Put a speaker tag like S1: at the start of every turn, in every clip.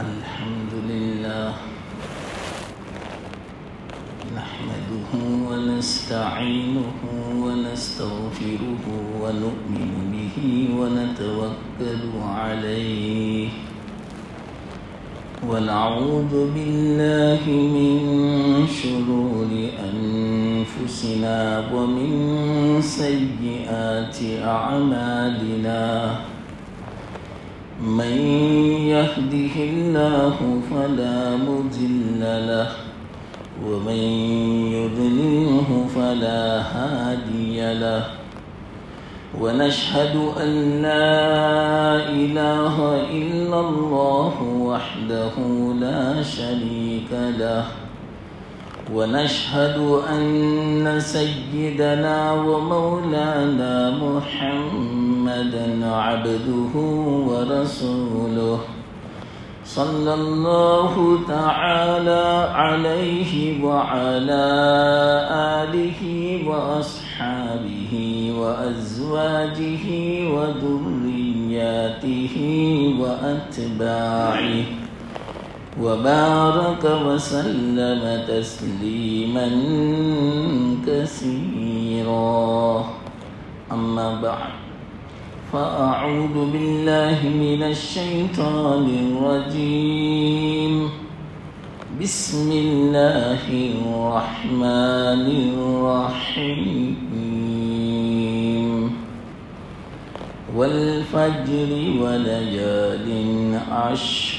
S1: الحمد لله نحمده ونستعينه ونستغفره ونؤمن به ونتوكل عليه ونعوذ بالله من شرور أنفسنا ومن سيئات أعمالنا من يهده الله فلا مضل له ومن يضلله فلا هادي له ونشهد أن لا إله إلا الله وحده لا شريك له ونشهد أن سيدنا ومولانا محمدا عبده ورسوله صلى الله تعالى عليه وعلى آله وأصحابه وأزواجه وذرياته وأتباعه وبارك وسلم تسليما كثيرا أما بعد فأعوذ بالله من الشيطان الرجيم بسم الله الرحمن الرحيم والفجر وليال عشر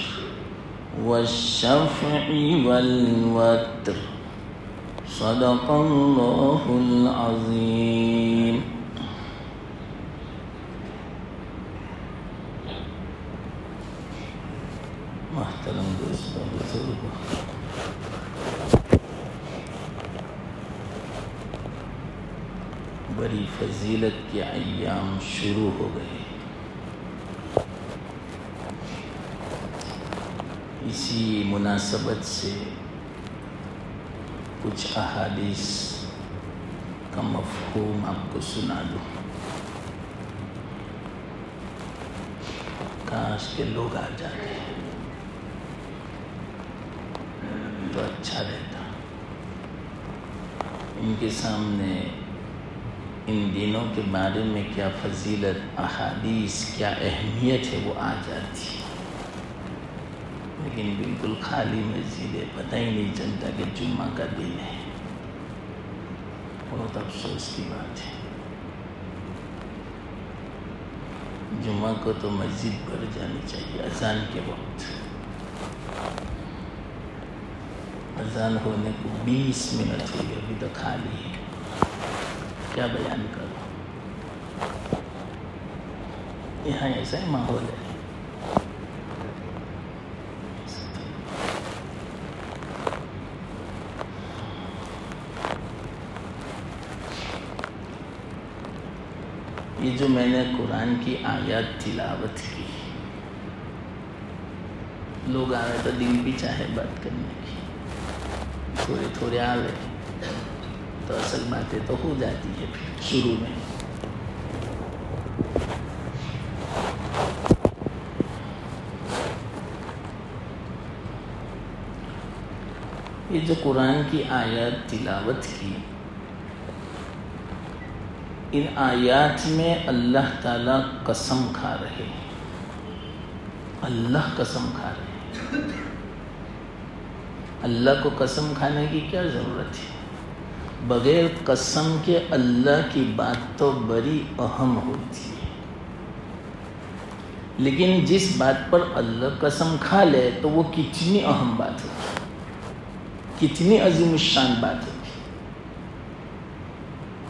S1: والشفع والوتر صدق الله العظيم. محترم دوستوں بزرگوں، بڑی فضیلت کے ایام شروع ہو گئے. اسی مناسبت سے کچھ احادیث کا مفہوم آپ کو سنا دوں. کاش کے لوگ آ جاتے تو اچھا رہتا. ان کے سامنے ان دنوں کے بارے میں کیا فضیلت، احادیث، کیا اہمیت ہے وہ آ جاتی، لیکن بالکل خالی مسجد ہے، پتہ ہی نہیں چلتا کہ جمعہ کا دن ہے. بہت افسوس کی بات ہے. جمعہ کو تو مسجد پر جانی چاہیے اذان کے وقت. اذان ہونے کو 20 منٹ ہو گئے، ابھی تو خالی ہے. کیا بیان کرو، یہاں ایسا ہی ماحول ہے. یہ جو میں نے قرآن کی آیات تلاوت کی، لوگ آ رہے تو دل بھی چاہے بات کرنے کی، تھوڑے تھوڑے آ رہے تو اصل باتیں تو ہو جاتی ہے شروع میں. یہ جو قرآن کی آیات تلاوت کی، ان آیات میں اللہ تعالیٰ قسم کھا رہے ہیں. اللہ قسم کھا رہے ہیں. اللہ کو قسم کھانے کی کیا ضرورت ہے؟ بغیر قسم کے اللہ کی بات تو بڑی اہم ہوتی ہے، لیکن جس بات پر اللہ قسم کھا لے تو وہ کتنی اہم بات ہوتی، کتنی عظیم الشان بات ہوتی.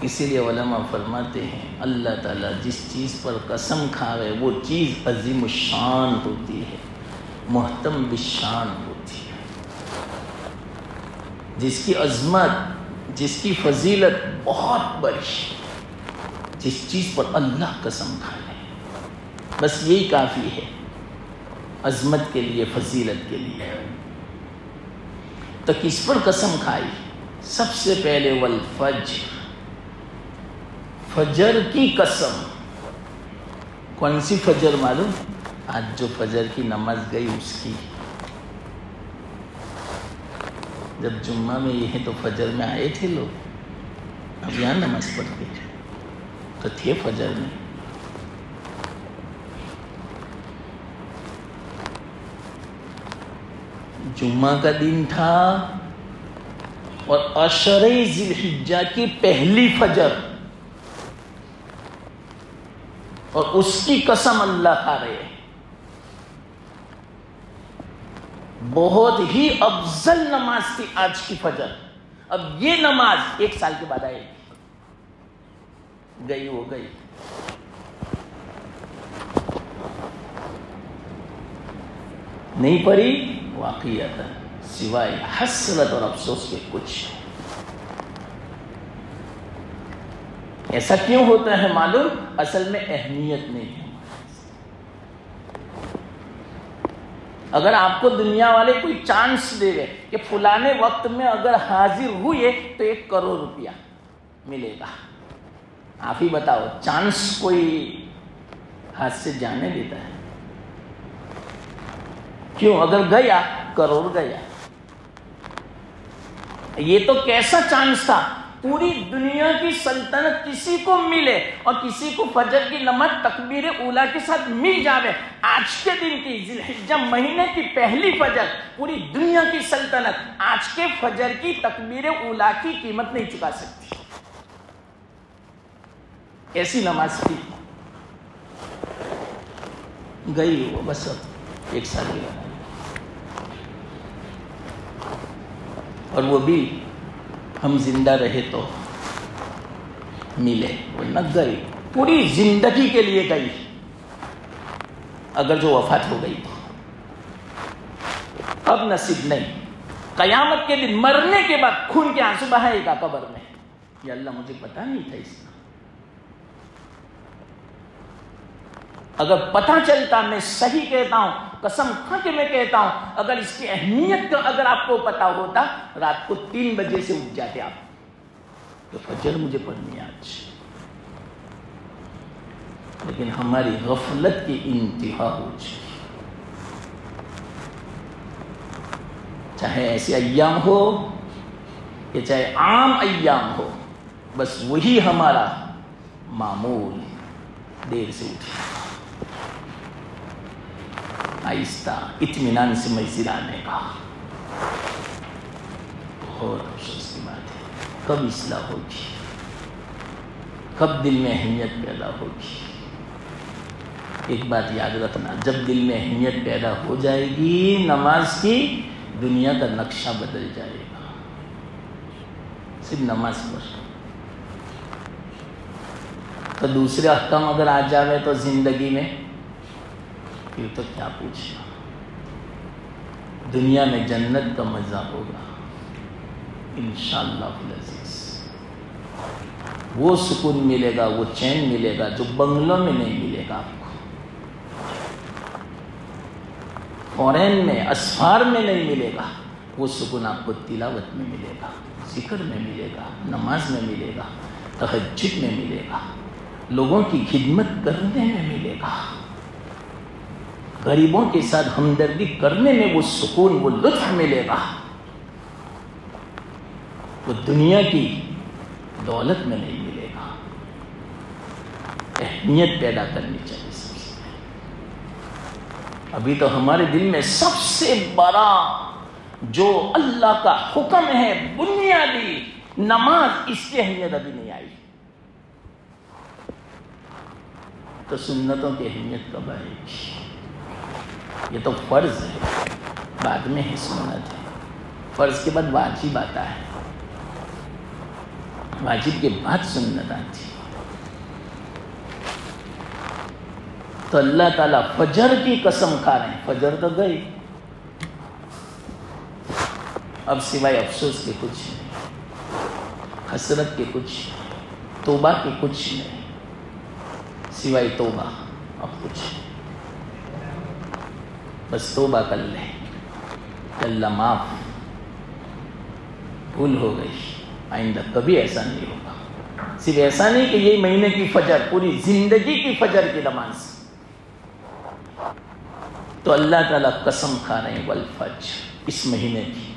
S1: اسی لیے علماء فرماتے ہیں اللہ تعالیٰ جس چیز پر قسم کھاوے وہ چیز عظیم الشان ہوتی ہے، محتم بالشان ہوتی ہے. جس کی عظمت، جس کی فضیلت بہت بڑی، جس چیز پر اللہ قسم کھا لے، بس یہی کافی ہے عظمت کے لیے، فضیلت کے لیے. تو کس پر قسم کھائی؟ سب سے پہلے والفجر، فجر کی قسم. کون سی فجر معلوم؟ آج جو فجر کی نماز گئی اس کی. جب جمعہ میں یہ ہے تو فجر میں آئے تھے لوگ، اب یہاں نماز پڑھتے تو تھے فجر میں۔ جمعہ کا دن تھا اور عشرہ ذی الحجہ کی پہلی فجر، اور اس کی قسم اللہ کھا رہے ہیں، بہت ہی افضل نماز تھی آج کی فجر۔ اب یہ نماز 1 سال کے بعد آئے گئی ہو گئی، نہیں پڑھی واقعیت سوائے حسرت اور افسوس کے کچھ۔ ایسا کیوں ہوتا ہے معلوم؟ اصل میں اہمیت نہیں ہے۔ اگر آپ کو دنیا والے کوئی چانس دے گئے کہ فلانے وقت میں اگر حاضر ہوئے تو 1 کروڑ روپیہ ملے گا، آپ ہی بتاؤ چانس کوئی ہاتھ سے جانے دیتا ہے؟ کیوں؟ اگر گیا کروڑ گیا۔ یہ تو کیسا چانس تھا، پوری دنیا کی سلطنت کسی کو ملے اور کسی کو فجر کی نماز تکبیر اولیٰ کے ساتھ مل جاوے۔ آج کے دن کی ذی الحجہ مہینے کی پہلی فجر، پوری دنیا کی سلطنت آج کے فجر کی تکبیر اولیٰ کی قیمت نہیں چکا سکتی، ایسی نماز تھی۔ گئی وہ بس اب 1 سال کی بات، اور وہ بھی ہم زندہ رہے تو ملے، ورنہ گئی، پوری زندگی کے لیے گئی اگر جو وفات ہو گئی تو اب نصیب نہیں۔ قیامت کے دن مرنے کے بعد خون کے آنسو بہائے گا قبر میں، یا اللہ مجھے پتہ نہیں تھا اس کا، اگر پتہ چلتا، میں صحیح کہتا ہوں، قسم کھا کے میں کہتا ہوں، اگر اس کی اہمیت کا اگر آپ کو پتا ہوتا، رات کو 3 بجے سے اٹھ جاتے آپ تو فجر مجھے پڑھنی ہے آج۔ لیکن ہماری غفلت کی انتہا ہو چکی، چاہے ایسے ایام ہو یا چاہے عام ایام ہو، بس وہی ہمارا معمول، دیر سے اٹھے، آہستہ اطمینان سے مسجد آنے کا۔ بہت افسوس کی بات ہے، کب اصلاح ہوگی، کب دل میں اہمیت پیدا ہوگی؟ ایک بات یاد رکھنا، جب دل میں اہمیت پیدا ہو جائے گی نماز کی، دنیا کا نقشہ بدل جائے گا۔ صرف نماز پر تو دوسرے احکام اگر آ جاوے تو زندگی میں پھر تو کیا پوچھنا، دنیا میں جنت کا مزہ ہوگا انشاءاللہ العزیز، وہ سکون ملے گا، وہ چین ملے گا جو بنگلوں میں نہیں ملے گا آپ کو، فورین میں اسفار میں نہیں ملے گا، وہ سکون آپ کو تلاوت میں ملے گا، ذکر میں ملے گا، نماز میں ملے گا، تہجد میں ملے گا، لوگوں کی خدمت کرنے میں ملے گا، غریبوں کے ساتھ ہمدردی کرنے میں وہ سکون، وہ لطف ملے گا، وہ دنیا کی دولت میں نہیں ملے گا۔ اہمیت پیدا کرنی چاہیے سب سے۔ ابھی تو ہمارے دل میں سب سے بڑا جو اللہ کا حکم ہے بنیادی نماز، اس کی اہمیت ابھی نہیں آئی، تو سنتوں کی اہمیت کب آئے گی؟ یہ تو فرض ہے، بعد میں ہے سنت ہے، فرض کے بعد واجب آتا ہے، واجب کے بعد سنت آتی ہے۔ تو اللہ تعالیٰ فجر کی قسم کھا رہے ہیں، فجر تو گئی، اب سوائے افسوس کے کچھ نہیں، حسرت کے کچھ نہیں، توبہ کے کچھ نہیں، سوائے توبہ اب کچھ نہیں، بس توبہ کر لیں کہ اللہ معاف، بھول ہو گئی، آئندہ کبھی ایسا نہیں ہوگا۔ صرف ایسا نہیں کہ یہ مہینے کی فجر، پوری زندگی کی فجر کی نماز، تو اللہ تعالیٰ قسم کھا رہے ہیں والفجر، اس مہینے کی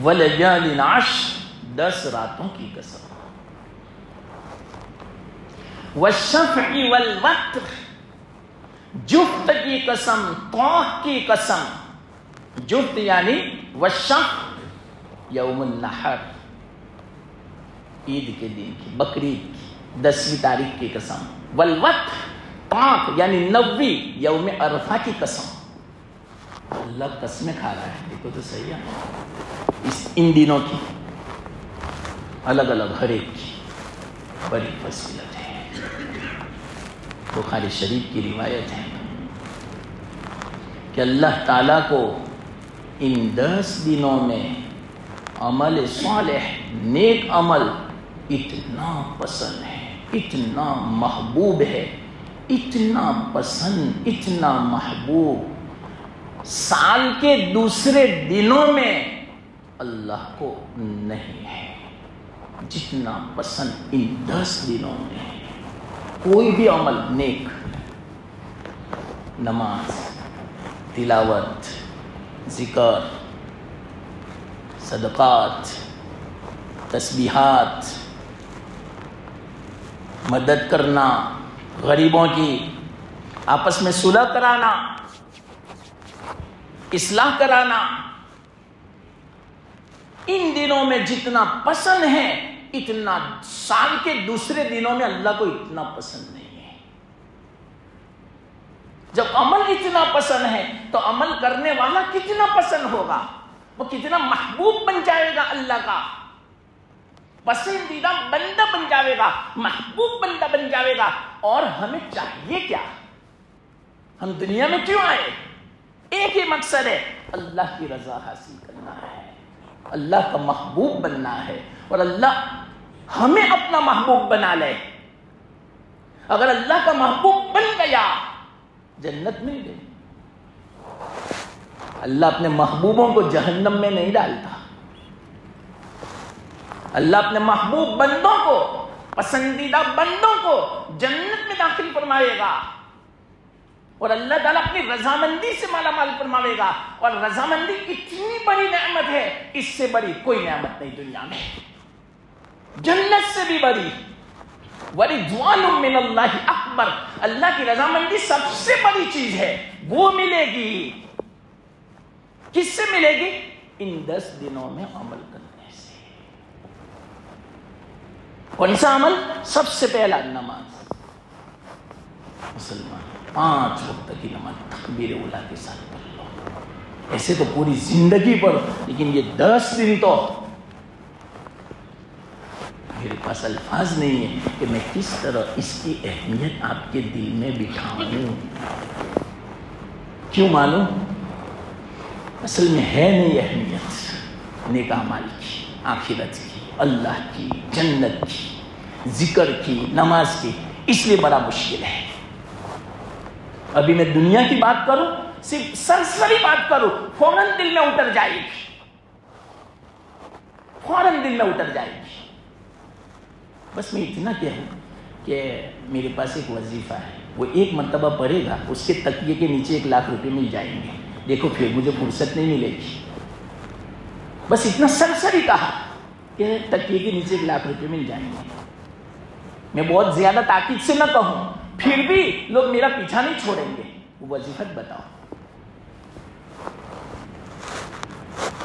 S1: وَلَيَالٍ عَشْرٍ 10 راتوں کی قسم، وَالشَّفْعِ وَالْوَتْرِ جفت کی قسم، طاق کی قسم، جفت یعنی والشفع یوم النحر، عید کے دن کی، بقرعید کی 10ویں تاریخ کی قسم، والوتر طاق یعنی 90 یوم عرفہ کی قسم۔ اللہ قسمیں کھا رہا ہے، دیکھو تو صحیح ہے، ان دنوں کی الگ الگ ہر ایک کی بڑی فضیلت ہے۔ بخاری شریف کی روایت ہے کہ اللہ تعالیٰ کو ان 10 دنوں میں عمل صالح، نیک عمل اتنا پسند ہے، اتنا محبوب ہے، اتنا پسند، اتنا محبوب، سال کے دوسرے دنوں میں اللہ کو نہیں ہے جتنا پسند ان 10 دنوں میں ہے۔ کوئی بھی عمل نیک، نماز، تلاوت، ذکر، صدقات، تسبیحات، مدد کرنا غریبوں کی، آپس میں صلح کرانا، اصلاح کرانا، ان دنوں میں جتنا پسند ہے اتنا سال کے دوسرے دنوں میں اللہ کو اتنا پسند نہیں ہے۔ جب عمل اتنا پسند ہے تو عمل کرنے والا کتنا پسند ہوگا، وہ کتنا محبوب بن جائے گا، اللہ کا پسندیدہ بندہ بن جائے گا، محبوب بندہ بن جائے گا۔ اور ہمیں چاہیے کیا؟ ہم دنیا میں کیوں آئے؟ ایک ہی مقصد ہے، اللہ کی رضا حاصل کرنا ہے، اللہ کا محبوب بننا ہے، اور اللہ ہمیں اپنا محبوب بنا لے۔ اگر اللہ کا محبوب بن گیا جنت مل گئی۔ اللہ اپنے محبوبوں کو جہنم میں نہیں ڈالتا، اللہ اپنے محبوب بندوں کو، پسندیدہ بندوں کو جنت میں داخل فرمائے گا، اور اللہ تعالیٰ اپنی رضامندی سے مالا مال فرماوے گا۔ اور رضامندی اتنی بڑی نعمت ہے، اس سے بڑی کوئی نعمت نہیں دنیا میں، جنت سے بھی بڑی۔ وَرِضْوَانٌ مِّنَ اللَّهِ اکبر، اللہ کی رضامندی سب سے بڑی چیز ہے، وہ ملے گی۔ کس سے ملے گی؟ ان 10 دنوں میں عمل کرنے سے۔ کون سا عمل؟ سب سے پہلا نماز۔ مسلمان 5 وقت کی نماز تکبیر اولیٰ کے ساتھ پڑھ لو، ایسے تو پوری زندگی پڑھو، لیکن یہ 10 دن تو میرے پاس الفاظ نہیں ہے کہ میں کس طرح اس کی اہمیت آپ کے دل میں بٹھاؤں۔ کیوں معلوم؟ اصل میں ہے نہیں اہمیت نیک اعمال کی، آخرت کی، اللہ کی، جنت کی، ذکر کی، نماز کی، اس لیے بڑا مشکل ہے۔ ابھی میں دنیا کی بات کروں، صرف سرسری بات کروں، فوراً دل میں اتر جائے گی، فوراً دل میں اتر جائے گی۔ بس میں اتنا کہوں کہ میرے پاس ایک وظیفہ ہے، وہ 1 مرتبہ پڑھے گا، اس کے تکیے کے نیچے 1 لاکھ روپے مل جائیں گے۔ دیکھو پھر مجھے فرصت نہیں ملے گی۔ بس اتنا سرسری کہا کہ تکیے کے نیچے 1 لاکھ روپے مل جائیں گے۔ میں بہت زیادہ تاکید سے نہ کہوں، پھر بھی لوگ میرا پیچھا نہیں چھوڑیں گے۔ وہ وظیفت بتاؤ،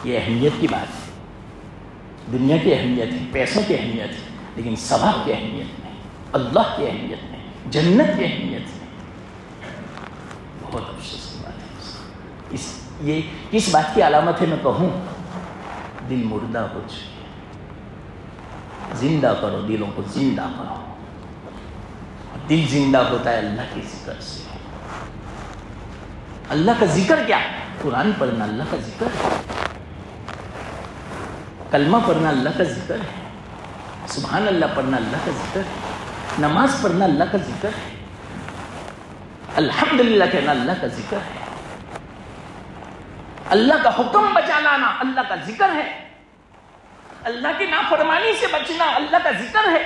S1: یہ اہمیت کی بات ہے، دنیا کی اہمیت ہے، پیسوں کی اہمیت ہے، لیکن ثواب کی اہمیت نہیں، اللہ کی اہمیت نہیں، جنت کی اہمیت نہیں۔ بہت افسوس کی بات ہے۔ یہ کس بات کی علامت ہے میں کہوں؟ دل مردہ ہو چکے، زندہ کرو، دلوں کو زندہ کرو۔ دل زندہ ہوتا ہے اللہ کے ذکر سے۔ اللہ کا ذکر کیا؟ قرآن پڑھنا اللہ کا ذکر ہے، کلمہ پڑھنا اللہ کا ذکر ہے، سبحان اللہ پڑھنا اللہ کا ذکر ہے، نماز پڑھنا اللہ کا ذکر ہے، الحمدللہ کہنا اللہ کا ذکر ہے، اللہ کا حکم بجا لانا اللہ کا ذکر ہے، اللہ کی نافرمانی سے بچنا اللہ کا ذکر ہے۔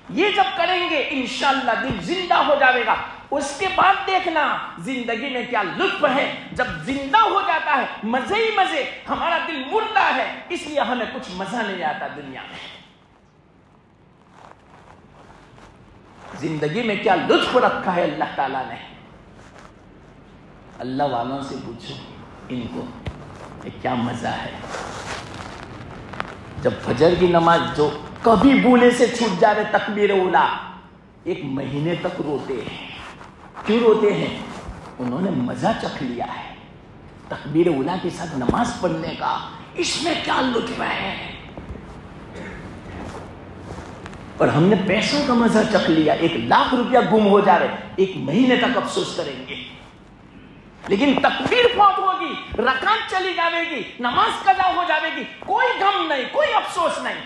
S1: یہ جب کریں گے انشاءاللہ دل زندہ ہو جائے گا، اس کے بعد دیکھنا زندگی میں کیا لطف ہے. جب زندہ ہو جاتا ہے مزے ہی مزے. ہمارا دل مردہ ہے اس لیے ہمیں کچھ مزہ نہیں آتا دنیا میں. زندگی میں کیا لطف رکھا ہے اللہ تعالیٰ نے. اللہ والوں سے پوچھو ان کو کہ کیا مزہ ہے. جب فجر کی نماز جو کبھی بھولے سے چھوٹ جاوے تکبیر اولا 1 مہینے تک روتے ہیں. کیوں روتے ہیں؟ انہوں نے مزہ چکھ لیا ہے تکبیر اولا کے ساتھ نماز پڑھنے کا. اس میں کیا لطف ہے. اور ہم نے پیسوں کا مزہ چکھ لیا. 1 لاکھ روپیہ گم ہو جا رہے 1 مہینے تک افسوس کریں گے. لیکن تکبیر فوت ہوگی رکعت چلی جاوے گی نماز قضا ہو جاوے گی کوئی غم نہیں کوئی افسوس نہیں.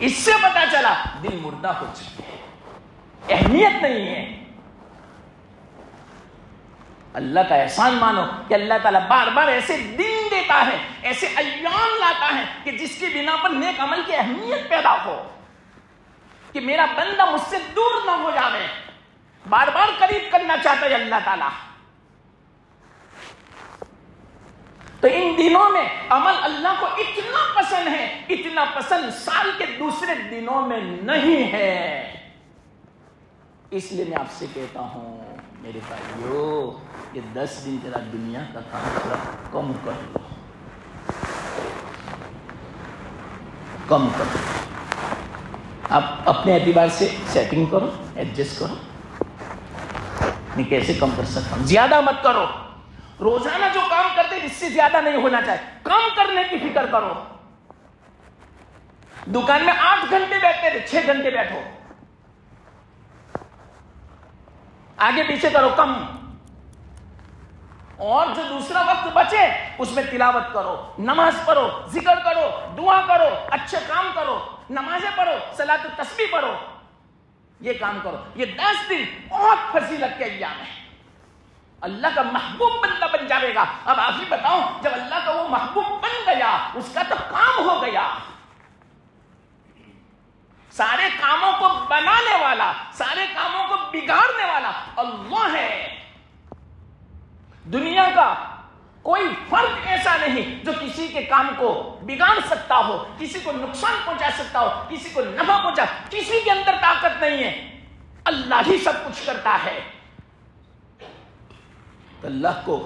S1: اس سے پتا چلا دل مردہ ہو چکے ہیں. اہمیت نہیں ہے. اللہ کا احسان مانو کہ اللہ تعالیٰ بار بار ایسے دن دیتا ہے ایسے ایام لاتا ہے کہ جس کی بنا پر نیک عمل کی اہمیت پیدا ہو کہ میرا بندہ مجھ سے دور نہ ہو جاوے. بار بار قریب کرنا چاہتا ہے اللہ تعالیٰ. تو ان دنوں میں عمل اللہ کو اتنا پسند ہے اتنا پسند سال کے دوسرے دنوں میں نہیں ہے. اس لیے میں آپ سے کہتا ہوں میرے بھائیو یہ 10 دن تیرا دنیا کا کام تھوڑا کم کر لو. کم کر لو. آپ اپنے اعتبار سے سیٹنگ کرو ایڈجسٹ کرو. میں کیسے کم کر سکتا ہوں. زیادہ مت کرو. روزانہ جو کام کرتے اس سے زیادہ نہیں ہونا چاہیے. کم کرنے کی فکر کرو. دکان میں 8 گھنٹے بیٹھتے تھے 6 گھنٹے بیٹھو. آگے پیچھے کرو کم. اور جو دوسرا وقت بچے اس میں تلاوت کرو نماز پڑھو ذکر کرو دعا کرو اچھے کام کرو نمازیں پڑھو صلاۃ التسبیح پڑھو. یہ کام کرو. یہ 10 دن بہت فضیلت کے ایام ہیں. اللہ کا محبوب بندہ بن جائے گا. اب آپ ہی بتاؤ جب اللہ کا وہ محبوب بن گیا اس کا تو کام ہو گیا. سارے کاموں کو بنانے والا سارے کاموں کو بگاڑنے والا اللہ ہے. دنیا کا کوئی فرد ایسا نہیں جو کسی کے کام کو بگاڑ سکتا ہو کسی کو نقصان پہنچا سکتا ہو کسی کو نفع پہنچا. کسی کے اندر طاقت نہیں ہے. اللہ ہی سب کچھ کرتا ہے. تو اللہ کو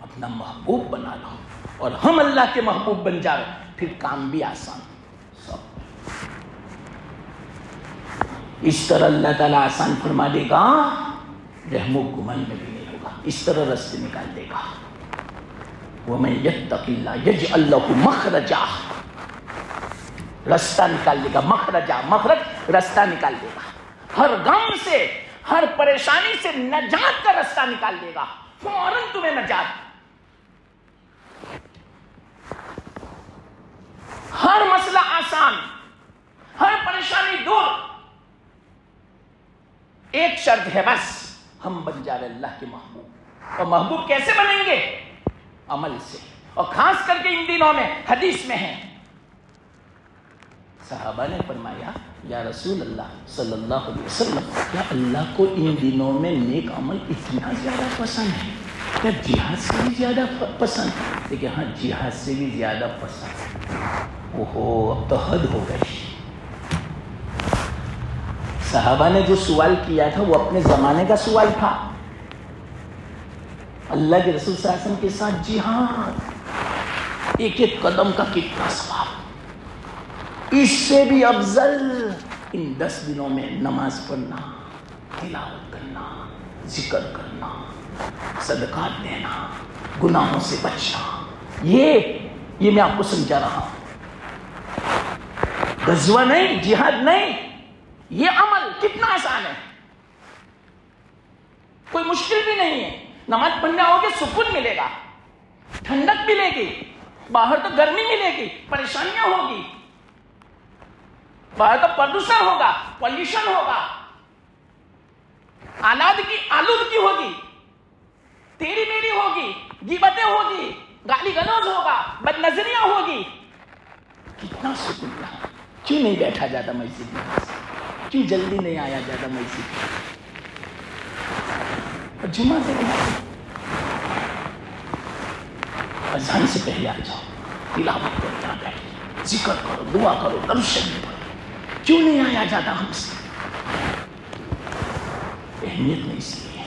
S1: اپنا محبوب بنا لو اور ہم اللہ کے محبوب بن جائے پھر کام بھی آسان. سب اس طرح اللہ تعالیٰ آسان فرما دے گا. رحم و گمن میں بھی نہیں ہوگا. اس طرح راستے نکال دے گا. وَمَن يَتَّقِ اللَّهَ يَجْعَل لَّهُ مَخْرَجًا. راستہ نکال دے گا. مخرج راستہ نکال دے گا. ہر غم سے ہر پریشانی سے نجات کا راستہ نکال دے گا. فوراً تمہیں نجات. ہر مسئلہ آسان ہر پریشانی دور. ایک شرط ہے بس ہم بن جائے اللہ کے محبوب. اور محبوب کیسے بنیں گے؟ عمل سے. اور خاص کر کے ان دنوں میں حدیث میں ہے صحابہ نے فرمایا یا رسول اللہ صلی اللہ علیہ وسلم کیا اللہ کو ان دنوں میں نیک عمل اتنا زیادہ پسند ہے؟ کیا جہاد سے بھی زیادہ پسند؟ لیکن ہاں جہاد سے بھی زیادہ پسند. اوہو اب تو حد ہو گئی. صحابہ نے جو سوال کیا تھا وہ اپنے زمانے کا سوال تھا. اللہ کے رسول صلی اللہ علیہ وسلم کے ساتھ جہاد ایک ایک قدم کا کتنا ثواب. اس سے بھی افضل ان 10 دنوں میں نماز پڑھنا تلاوت کرنا ذکر کرنا صدقات دینا گناہوں سے بچنا. یہ میں آپ کو سمجھا رہا ہوں. غزوہ نہیں جہاد نہیں. یہ عمل کتنا آسان ہے. کوئی مشکل بھی نہیں ہے. نماز پڑھنے آؤ گے سکون ملے گا ٹھنڈک ملے گی. باہر تو گرمی ملے گی پریشانیاں ہوگی. باہر تو پردوشن ہوگا پولیوشن ہوگا آلودگی ہوگی تیری میری ہوگی غیبتیں ہوگی گالی گلوچ ہوگا بد نظریاں ہوگی. کتنا سکون. کیوں نہیں بیٹھا جاتا مسجد میں؟ کیوں جلدی نہیں آیا زیادہ مسجد؟ جمعہ سے اذان سے پہلے آ جاؤ، تلاوت کرو، یہاں بیٹھ ذکر کرو، دعا کرو، درود شریف پڑھو. کیوں نہیں آیا جاتا ہم سے؟ اہمیت نہیں اس لیے.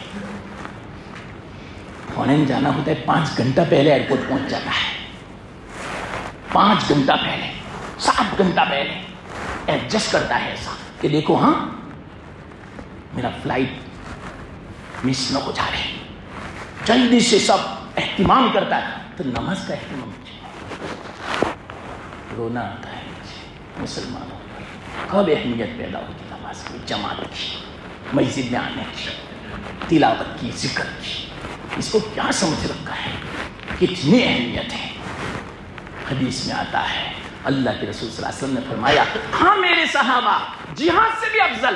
S1: فورن جانا ہوتا ہے 5 گھنٹہ پہلے ایئرپورٹ پہنچ جاتا ہے، 5 گھنٹہ پہلے، 7 گھنٹہ پہلے ایڈجسٹ کرتا ہے ایسا کہ دیکھو ہاں میرا فلائٹ مس نہ ہو جائے. جلدی سے سب اہتمام کرتا ہے. تو نماز کا اہتمام رونا آتا ہے مسلمانوں کب اہمیت پیدا ہوگی نماز کی، جماعت کی، مسجد میں آنے کی، تلاوت کی، ذکر کی. اس کو کیا سمجھ رکھا ہے، کتنی اہمیت ہے. حدیث میں آتا ہے اللہ کے رسول صلی اللہ علیہ وسلم نے فرمایا ہاں میرے صحابہ جہاد سے بھی افضل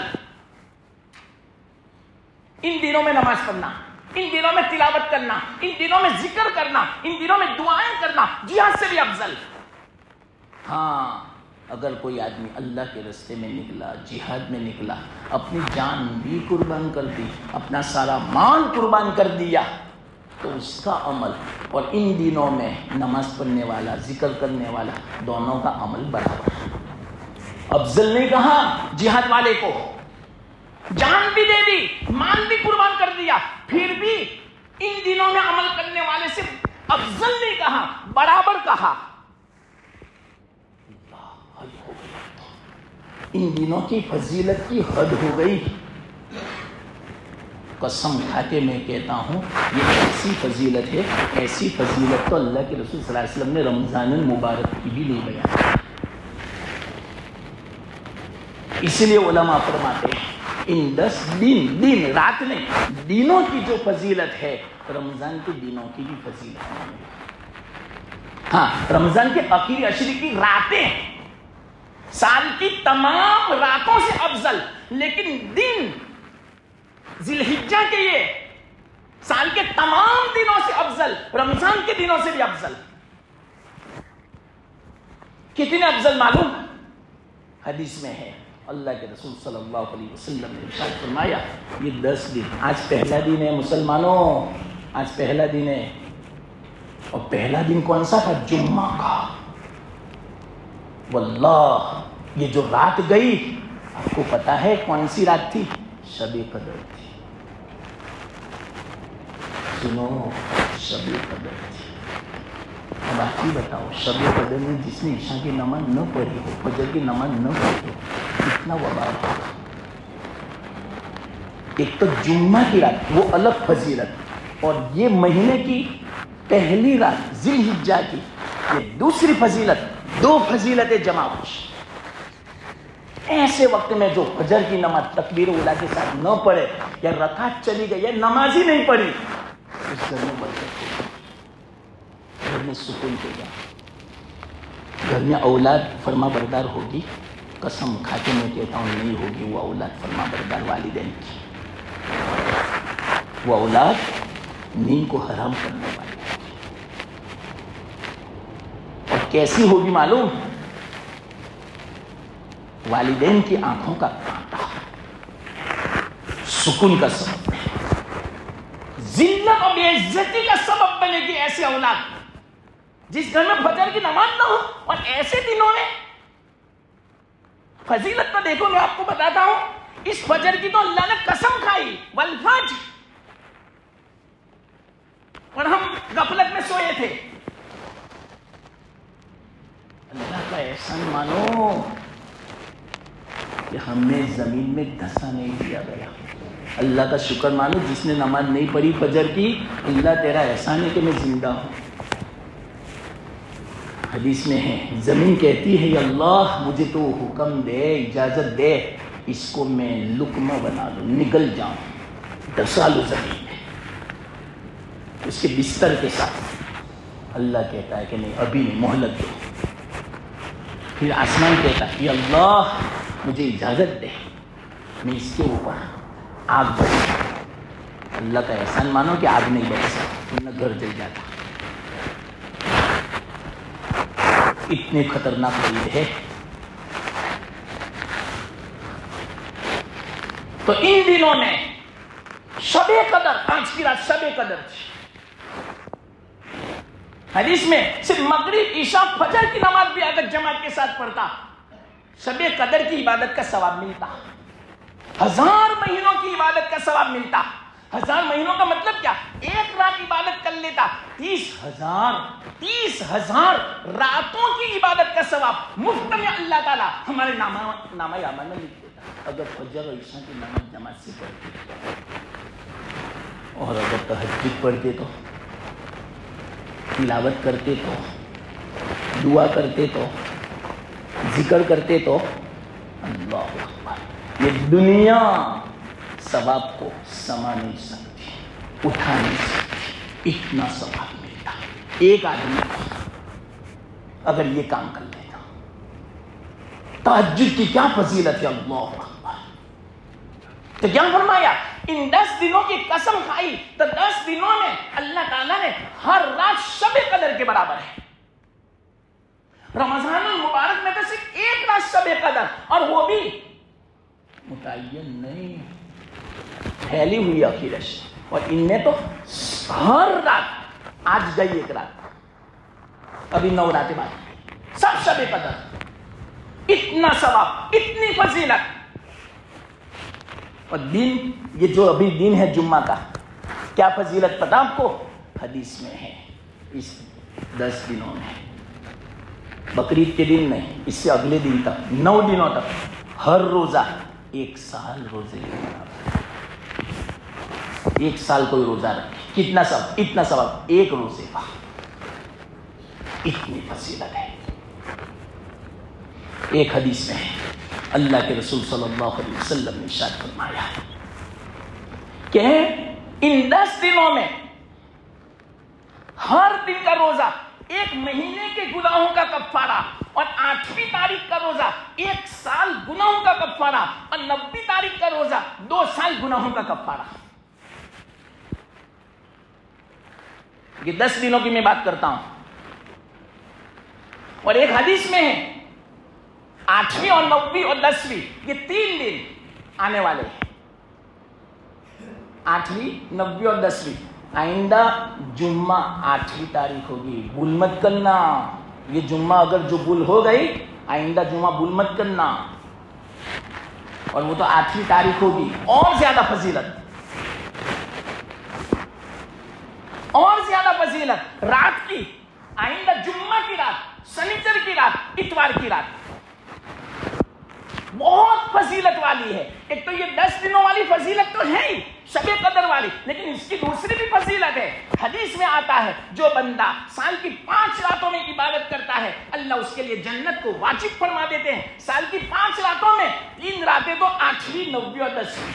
S1: ان دنوں میں نماز پڑھنا، ان دنوں میں تلاوت کرنا، ان دنوں میں ذکر کرنا، ان دنوں میں دعائیں کرنا جہاد سے بھی افضل. ہاں اگر کوئی آدمی اللہ کے راستے میں نکلا، جہاد میں نکلا، اپنی جان بھی قربان کر دی، اپنا سارا مال قربان کر دیا، تو اس کا عمل اور ان دنوں میں نماز پڑھنے والا، ذکر کرنے والا، دونوں کا عمل برابر. افضل نہیں کہا جہاد والے کو، جان بھی دے دی، مال بھی قربان کر دیا، پھر بھی ان دنوں میں عمل کرنے والے سے افضل نہیں کہا، برابر کہا. ان دنوں کی فضیلت کی حد ہو گئی. قسم کھا کے میں کہتا ہوں یہ ایسی فضیلت ہے، ایسی فضیلت تو اللہ کے رسول صلی اللہ علیہ وسلم نے رمضان المبارک کی بھی نہیں بیان. اسی لیے علماء فرماتے ہیں ان 10 دن رات نہیں، دنوں کی جو فضیلت ہے رمضان کے دنوں کی بھی فضیلت ہے. ہاں رمضان کے آخری عشر کی راتیں سال کی تمام راتوں سے افضل، لیکن دن ذی الحجہ کے یہ سال کے تمام دنوں سے افضل، رمضان کے دنوں سے بھی افضل. کتنے افضل معلوم؟ حدیث میں ہے اللہ کے رسول صلی اللہ علیہ وسلم نے ارشاد فرمایا یہ 10 دن، آج پہلا دن ہے مسلمانوں، آج پہلا دن ہے. اور پہلا دن کون سا تھا؟ جمعہ کا. واللہ یہ جو رات گئی آپ کو پتا ہے کون سی رات تھی؟ شب قدر تھی. سنو شب قدر تھی. اب آپ ہی بتاؤ شب قدر میں جس نے عشاء کی نماز نہ پڑھی ہو، فجر کی نماز نہ پڑھی ہو، کتنا وبال ہوگا. ایک تو جمعہ کی رات وہ الگ فضیلت، اور یہ مہینے کی پہلی رات ذی الحجہ کی یہ دوسری فضیلت. 2 فضیلتیں جمع ہوئی. ایسے وقت میں جو فجر کی نماز تکبیر اولیٰ کے ساتھ نہ پڑھے یا رکعت چلی گئی یا نماز ہی نہیں پڑھی، اس گھر میں برکت ہوگی، گھر میں سکون ہوگا، گھر میں اولاد فرما بردار ہوگی. قسم کھا کے میں کہتا ہوں نہیں ہوگی وہ اولاد فرما بردار والدین کی، وہ اولاد نیند کو حرام کرنے والی. اور کیسی ہوگی معلوم؟ والدین کی آنکھوں کا کانٹا سکون کا سبب ہے، ذلت اور بے عزتی کا سبب بنے گی. ایسے اولاد جس گھر میں فجر کی نماز نہ ہو، اور ایسے دنوں میں فضیلت تو دیکھو میں آپ کو بتاتا ہوں. اس فجر کی تو اللہ نے قسم کھائی والفجر، اور ہم غفلت میں سوئے تھے. اللہ کا احسان مانو کہ ہمیں زمین میں دھسا نہیں دیا گیا. اللہ کا شکر مانو جس نے نماز نہیں پڑھی فجر کی، اللہ تیرا احسان ہے کہ میں زندہ ہوں. حدیث میں ہے زمین کہتی ہے اللہ مجھے تو حکم دے، اجازت دے، اس کو میں لقمہ بنا دوں، نگل جاؤں، دھسا لوں زمین میں اس کے بستر کے ساتھ. اللہ کہتا ہے کہ نہیں ابھی نہیں، مہلت دو. پھر آسمان کہتا ہے اللہ مجھے اجازت دے میں اس کے اوپر آگ بڑھوں. اللہ کا احسان مانو کہ آگ نہیں بڑھ سکتی ورنہ گھر جل جاتا. اتنے خطرناک قید ہے. تو ان دنوں میں شب قدر، آج کی رات شب قدر تھی. حدیث میں صرف مغرب عشاء فجر کی نماز بھی اگر جماعت کے ساتھ پڑھتا شب قدر کی عبادت کا ثواب ملتا. 1000 مہینوں کی عبادت کا ثواب ملتا. 1000 مہینوں کا مطلب کیا؟ ایک رات عبادت کر لیتا 30,000 راتوں کی عبادت کا ثواب مفت میں اللہ تعالیٰ ہمارے نامہ اعمال میں لکھ دیتا. اگر فجر اور عشاء کی نماز جماعت سے پڑھتے اور اگر تہجد پڑھتے تو، تلاوت کرتے تو، دعا کرتے تو، ذکر کرتے تو، اللہ اکبر، یہ دنیا ثواب کو سما نہیں سکتی، اٹھا نہیں سکتی. اتنا ثواب ملتا ایک آدمی کو اگر یہ کام کر لیتا. تہجد کی کیا فضیلت ہے، اللہ اکبر. تو کیا فرمایا؟ ان 10 دنوں کی قسم کھائی تو 10 دنوں میں اللہ تعالیٰ نے ہر رات شب قدر کے برابر ہے. رمضان المبارک میں تو صرف ایک رات شب قدر، اور وہ بھی متعین نہیں، پھیلی ہوئی اخیرش. اور ان میں تو ہر رات، آج گئی ایک رات، ابھی 9 راتیں بعد، سب شب قدر. اتنا ثواب، اتنی فضیلت. اور دن، یہ جو ابھی دن ہے جمعہ کا، کیا فضیلت پتہ آپ کو؟ حدیث میں ہے. اس 10 دنوں میں، بقرعید کے دن نہیں، اس سے اگلے دن تک 9 دنوں تک ہر روزہ 1 سال روزے کے برابر. 1 سال کوئی روزہ رکھے کتنا ثواب؟ اتنا ثواب ایک روزے کا. اتنی فضیلت ہے. ایک حدیث میں ہے، اللہ کے رسول صلی اللہ علیہ وسلم نے ارشاد فرمایا کہ ان 10 دنوں میں ہر دن کا روزہ 1 مہینے کے گناہوں کا کفارہ، اور 8ویں تاریخ کا روزہ 1 سال گناہوں کا کفارہ، اور 90 تاریخ کا روزہ 2 سال گناہوں کا کفارہ. یہ 10 دنوں کی میں بات کرتا ہوں. اور ایک حدیث میں ہے 8ویں اور 9ویں اور 10ویں، یہ 3 دن آنے والے ہیں. 8ویں، 9ویں اور 10ویں. آئندہ جمعہ 8ویں تاریخ ہوگی، بھول مت کرنا. یہ جمعہ اگر جو بھول ہو گئی، آئندہ جمعہ بھول مت کرنا. اور وہ تو 8ویں تاریخ ہوگی. اور زیادہ فضیلت، اور زیادہ فضیلت رات کی. آئندہ جمعہ کی رات، سنیچر کی رات، اتوار کی رات بہت فضیلت والی ہے. ایک تو یہ 10 دنوں والی فضیلت تو ہے ہی، شب قدر والی، لیکن اس کی دوسری بھی فضیلت ہے. حدیث میں آتا ہے جو بندہ سال کی 5 راتوں میں عبادت کرتا ہے، اللہ اس کے لیے جنت کو واجب فرما دیتے ہیں. سال کی 5 راتوں میں 3 راتیں تو 8ویں، 9ویں اور 10ویں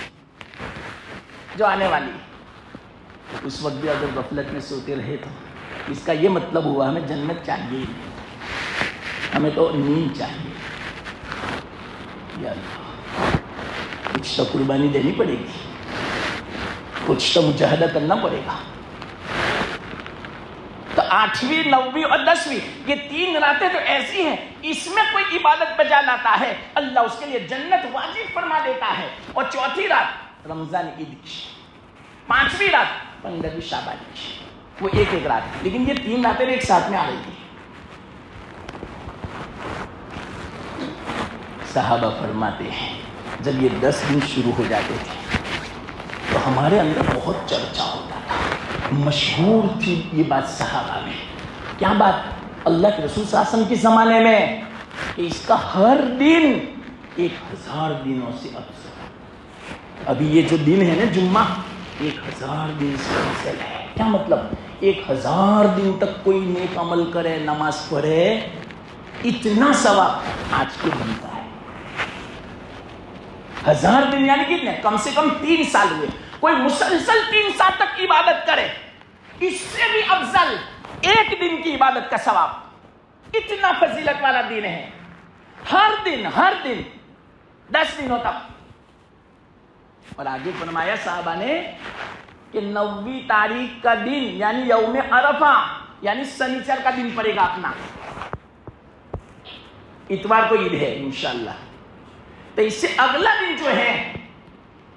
S1: جو آنے والی. اس وقت بھی اگر غفلت میں سوتے رہے تو اس کا یہ مطلب ہوا ہمیں جنت چاہیے ہی نہیں، ہمیں تو نیند چاہیے. یا اللہ، کچھ تو قربانی دینی پڑے گی، کچھ تو مجاہدہ کرنا پڑے گا. تو 8ویں، 9ویں اور 10ویں یہ 3 راتیں تو ایسی ہیں، اس میں کوئی عبادت بجا لاتا ہے اللہ اس کے لیے جنت واجب فرما دیتا ہے. اور 4تھی رات رمضان عید کی، 5ویں رات 15ویں شعبان کی، وہ ایک رات. لیکن یہ 3 راتیں ایک ساتھ میں آ رہی تھی. صحابہ فرماتے ہیں جب یہ 10 دن شروع ہو جاتے تھے تو ہمارے اندر بہت چرچا ہوتا تھا، مشہور تھی یہ بات صحابہ میں. کیا بات؟ اللہ کے رسول صلی اللہ علیہ وسلم کے زمانے میں کہ اس کا ہر دن 1000 دنوں سے افضل. ابھی یہ جو دن ہے نا جمعہ، 1000 دن سے افضل ہے. کیا مطلب؟ 1000 دن تک کوئی نیک عمل کرے، نماز پڑھے، اتنا ثواب آج کے بنتا ہے. 1000 دن یعنی کتنے؟ کم سے کم 3 سال ہوئے. کوئی مسلسل 3 سال تک عبادت کرے، اس سے بھی افضل 1 دن کی عبادت کا ثواب. اتنا فضیلت والا دن ہے. ہر دن 10 دنوں تک. اور آگے فرمایا صحابہ نے کہ 9ویں تاریخ کا دن یعنی یوم عرفہ، یعنی سنیچر کا دن پڑے گا اپنا. اتوار کو عید ہے انشاءاللہ. تو اس سے اگلا دن جو ہے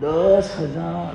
S1: 10,000,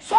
S1: 100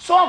S1: 100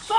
S1: 100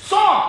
S1: 100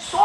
S1: 100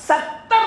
S1: 70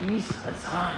S1: 30,000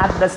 S1: 8-10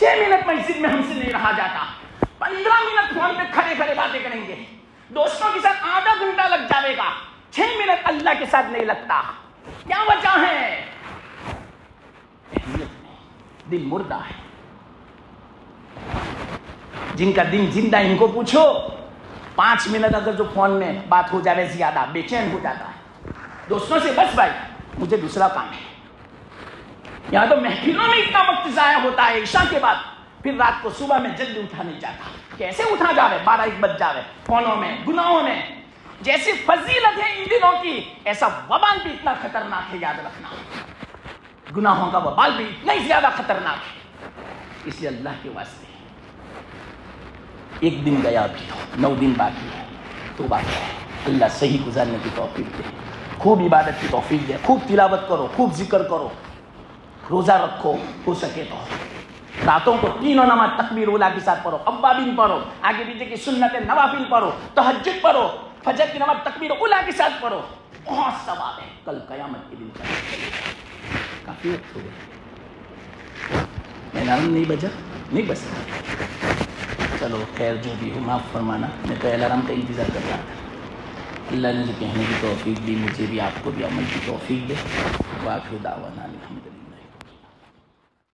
S1: 6 منٹ مسجد میں ہم سے نہیں رہا جاتا، 15 منٹ فون پہ کھڑے کھڑے باتیں کریں گے، دوستوں کے ساتھ آدھا گھنٹہ لگ جاوے گا، 6 منٹ اللہ کے ساتھ نہیں لگتا. کیا وجہ ہے؟ دل مردہ ہے. جن کا دن زندہ ان کو پوچھو، 5 منٹ اگر جو فون میں بات ہو جائے زیادہ بے چین ہو جاتا ہے. دوستوں سے بس بھائی مجھے دوسرا کام ہے. یہاں تو محفلوں میں اتنا وقت ضائع ہوتا ہے عشاء کے بعد، پھر رات کو صبح میں جلدی اٹھا نہیں جاتا. کیسے اٹھا جاوے؟ 12-1 بج جاوے. فونوں میں، گناہوں میں. جیسی فضیلت ہے ان دنوں کی، ایسا وبال بھی اتنا خطرناک ہے. یاد رکھنا، گناہوں کا وبال بھی اتنا ہی زیادہ خطرناک ہے. اس لیے اللہ کے واسطے 1 دن گیا بھی 9 دن باقی ہے، تو باقی ہے. اللہ صحیح گزارنے کی توفیق دے، خوب عبادت کی توفیق دے، خوب تلاوت کرو، خوب ذکر کرو، روزہ رکھو، ہو سکے تو راتوں کو 3 نماز تکبیر اولا کے ساتھ پڑھو، اوابین پڑھو، آگے پیچھے کی سنت نوافل پڑھو، تہجد پڑھو، فجر کی نماز تکبیر اولا کے ساتھ پڑھو. بہت ثواب ہے. کل قیامت کے دن کافی وقت ہو گیا. میں الارم نہیں بجا، نہیں بجا. چلو خیر، جو بھی ہو معاف فرمانا. میں تو الارم کا انتظار کر رہا تھا. اللہ نے جو کہنے کی توفیق دی، مجھے بھی آپ کو بھی عمل کی توفیق دے. واخر دعوانا الحمدللہ.